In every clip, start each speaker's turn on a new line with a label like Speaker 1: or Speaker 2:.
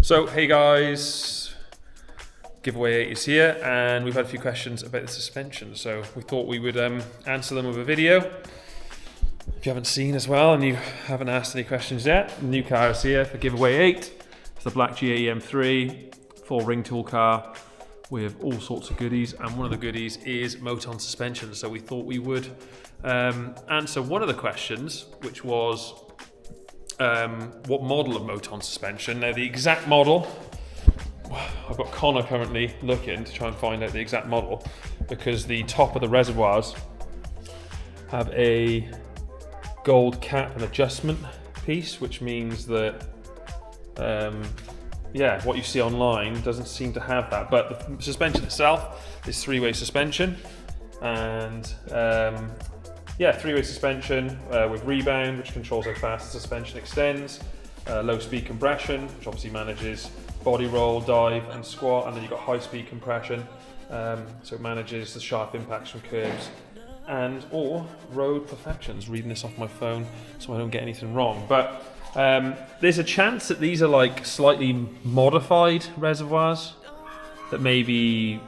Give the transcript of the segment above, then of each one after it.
Speaker 1: So, hey guys, giveaway 8 is here, and we've had a few questions about the suspension, so we thought we would answer them with a video. If you haven't seen as well, and you haven't asked any questions yet, the new car is here for giveaway 8. It's the black GAE M3, full ring tool car with all sorts of goodies, and one of the goodies is Moton suspension. So we thought we would answer one of the questions, which was what model of Moton suspension. Now the exact model, I've got Connor currently looking to try and find out the exact model, because the top of the reservoirs have a gold cap and adjustment piece, which means that yeah, what you see online doesn't seem to have that, but the suspension itself is three-way suspension, and yeah, three-way suspension with rebound, which controls how fast the suspension extends, low-speed compression, which obviously manages body roll, dive, and squat, and then you've got high-speed compression, so it manages the sharp impacts from curbs, and or road perfections. Reading this off my phone so I don't get anything wrong, but there's a chance that these are like slightly modified reservoirs that maybe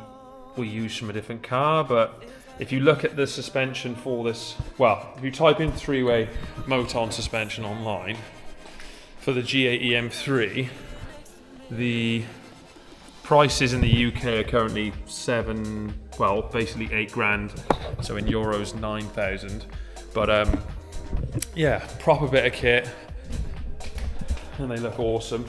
Speaker 1: we use from a different car. But if you look at the suspension for this, well, if you type in three-way Moton suspension online for the GAE M3, the prices in the UK are currently basically 8 grand, so in euros 9,000. But yeah, proper bit of kit, and they look awesome.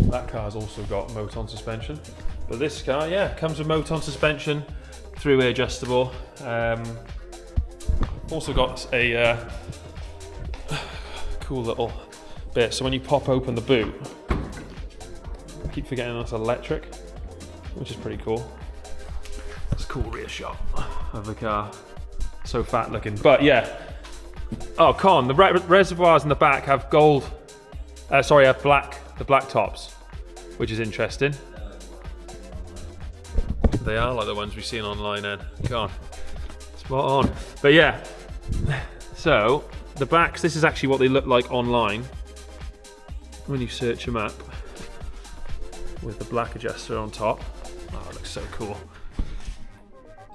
Speaker 1: That car's also got Moton suspension, but this car, yeah, comes with Moton suspension, three-way adjustable. Also got a cool little bit, so when you pop open the boot, I keep forgetting that's electric, which is pretty cool. It's a cool rear shot of the car. So fat looking, but yeah. Oh, Con, the reservoirs in the back have gold. Have the black tops, which is interesting. They are like the ones we've seen online, Ed. Con, spot on. But yeah, so the backs, this is actually what they look like online when you search them up, with the black adjuster on top. Oh, it looks so cool.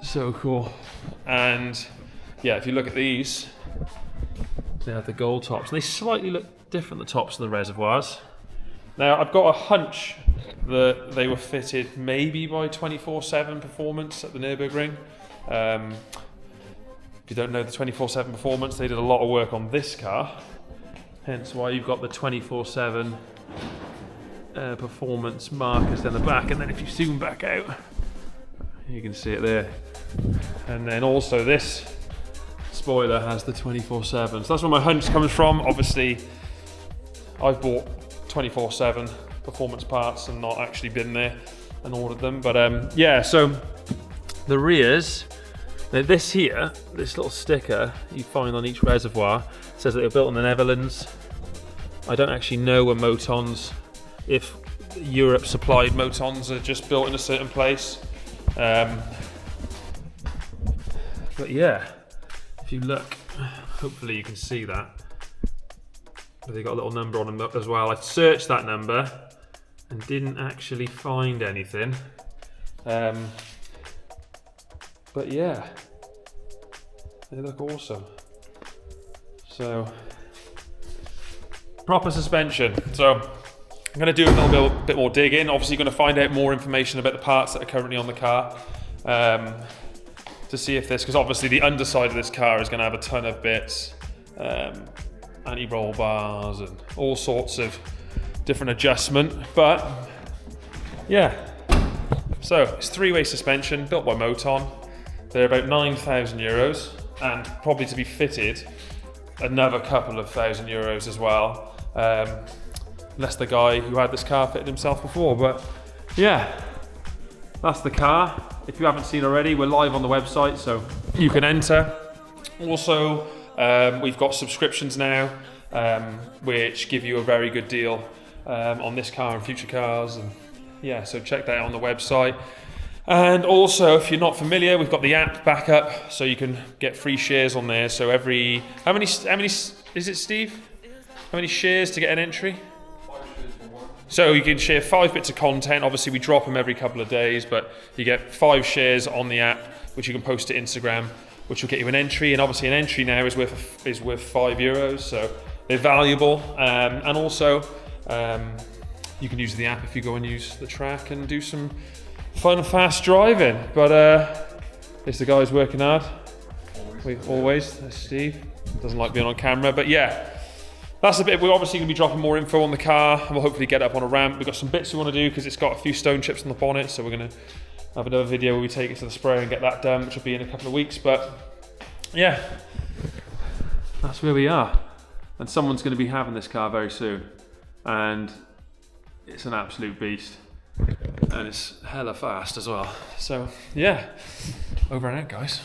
Speaker 1: So cool. And yeah, if you look at these, they have the gold tops, and they slightly look different, the tops of the reservoirs. Now, I've got a hunch that they were fitted maybe by 24/7 Performance at the Nürburgring. If you don't know the 24/7 Performance, they did a lot of work on this car, hence why you've got the 24/7 Performance markers down the back. And then if you zoom back out, you can see it there. And then also this spoiler has the 24/7. So that's where my hunch comes from. Obviously, I've bought 24/7 Performance parts and not actually been there and ordered them. But yeah, so the rears, now this here, this little sticker you find on each reservoir says that they were built in the Netherlands. I don't actually know where Motons, if Europe supplied Motons, are just built in a certain place. But yeah, if you look, hopefully you can see that. They got a little number on them as well. I searched that number and didn't actually find anything. But yeah, they look awesome. So, proper suspension. So, I'm going to do a little bit more digging. Obviously, you're going to find out more information about the parts that are currently on the car. To see if this, because obviously the underside of this car is going to have a ton of bits. Anti-roll bars and all sorts of different adjustment, but yeah, so it's three-way suspension built by Moton. They're about 9,000 euros, and probably to be fitted another couple of €1,000 as well, unless the guy who had this car fitted himself before. But yeah, that's the car. If you haven't seen already, we're live on the website, so you can enter. Also, we've got subscriptions now, which give you a very good deal on this car and future cars, and yeah, so check that out on the website. And also, if you're not familiar, we've got the app backup, so you can get free shares on there. So how many is it, Steve? How many shares to get an entry? So you can share 5 bits of content. Obviously, we drop them every couple of days, but you get 5 shares on the app, which you can post to Instagram, which will get you an entry. And obviously, an entry now is worth €5, so they're valuable. And also, you can use the app if you go and use the track and do some fun, fast driving. But it's the guys working hard. Always. That's Steve. Doesn't like being on camera, but yeah. That's a bit. We're obviously going to be dropping more info on the car, and we'll hopefully get it up on a ramp. We've got some bits we want to do because it's got a few stone chips on the bonnet, so we're going to have another video where we take it to the spray and get that done, which will be in a couple of weeks. But yeah, that's where we are. And someone's going to be having this car very soon, and it's an absolute beast, and it's hella fast as well. So yeah, over and out, guys.